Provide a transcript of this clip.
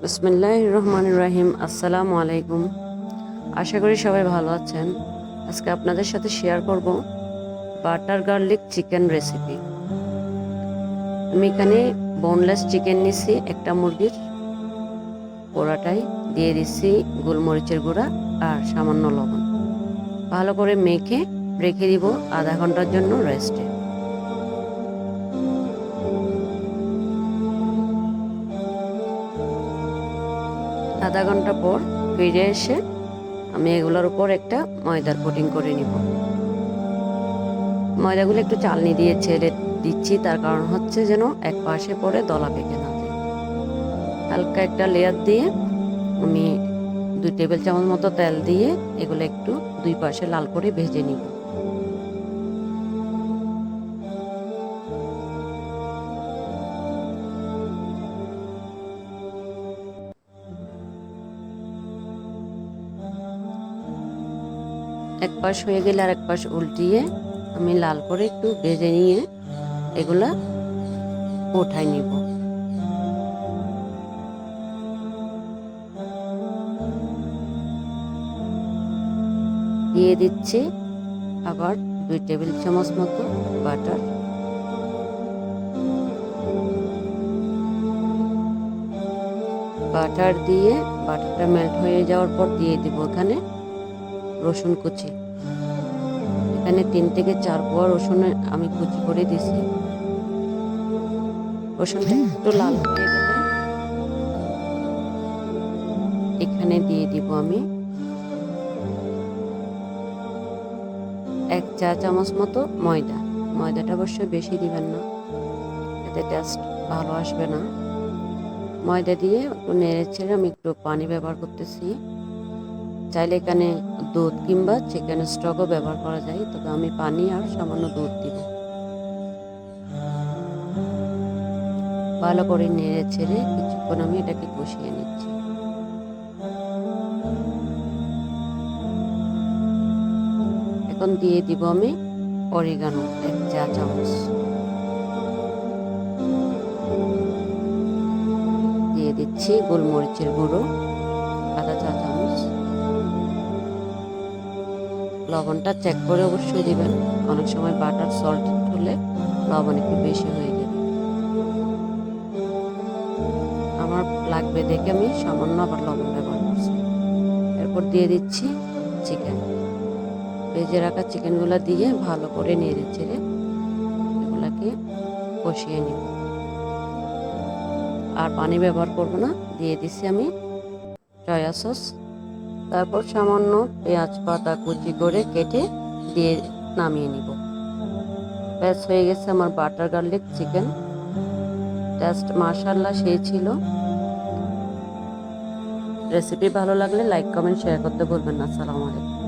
বিসমিল্লাহির রহমানির রহিম। আসসালামু আলাইকুম। আশা করি সবাই ভালো আছেন। আজকে আপনাদের সাথে শেয়ার করব বাটার গার্লিক চিকেন রেসিপি। আমি এখানে বোনলেস চিকেন নিছি একটা মুরগির, পোড়াটাই দিয়ে দিচ্ছি গোলমরিচের গুঁড়া আর সামান্য লবণ। ভালো করে মেখে রেখে দিব আধা ঘন্টার জন্য রেস্টে। আধা ঘন্টা পর ফিরে এসে আমি এগুলোর উপর একটা ময়দার কোটিং করে নিব। ময়দাগুলো একটু চালনি দিয়ে ছেড়ে দিচ্ছি, তার কারণ হচ্ছে যেন এক পাশে পরে দলা পেকে না যায়। হালকা একটা লেয়ার দিয়ে আমি 2 টেবিল চামচ মতো তেল দিয়ে এগুলো একটু দুই পাশে লাল করে ভেজে নিব। এক পাশ হয়ে গেলে আর এক পাশ উল্টিয়ে আমি লাল করে একটু ভেজে নিয়ে এগুলা উঠাই নিব। দিয়ে দিচ্ছি আবার 2 টেবিল চামচ মতো বাটার। বাটার দিয়ে বাটারটা মেল্ট হয়ে যাওয়ার পর দিয়ে দিব এখানে রসুন কুচি। এখানে 3 থেকে 4 কোয়া রসুন আমি কুচি করে দিছি। রসুনটা একটু লাল হয়ে গেলে এখানে দিয়ে দিব আমি 1 চা চামচ মতো ময়দা। ময়দাটা অবশ্যই বেশি দিবেন না, এতে টেস্ট ভালো আসবে না। ময়দা দিয়ে একটু নেড়ে ছেড়ে আমি একটু পানি ব্যবহার করতেছি। চাইলে এখানে দুধ কিংবা চিকেন স্টকও ব্যবহার করা যায়, তবে আমি পানি আর সামান্য দুধ দিব। ভালো করে নেড়ে ছেড়ে কিছুক্ষণ আমি এটাকে কষিয়ে নিচ্ছি। এখন দিয়ে দিব আমি অরিগানো 1 চা চামচ। দিয়ে দিচ্ছি গোলমরিচের গুঁড়ো আধা চা চামচ। লবণটা চেক করে অবশ্যই দিবেন, অনেক সময় বাটার সল্ট হলে লবণ একটু বেশি হয়ে যাবে। আমার লাগবে দেখে আমি সামান্য আবার লবণ ব্যবহার করছি। এরপর দিয়ে দিচ্ছি চিকেন। ভেজে রাখা চিকেনগুলো দিয়ে ভালো করে নেড়ে চেড়ে এগুলাকে কষিয়ে নিব। আর পানি ব্যবহার করব না। দিয়ে দিচ্ছি আমি সয়া সস। তারপর সামান্য পেঁয়াজ পাতা কুচি করে কেটে দিয়ে নামিয়ে নিব। ব্যাস হয়ে গেছে আমার বাটার গার্লিক চিকেন। টেস্ট মাশাআল্লাহ সেই ছিল। রেসিপি ভালো লাগলে লাইক কমেন্ট শেয়ার করতে ভুলবেন না। আসসালামু আলাইকুম।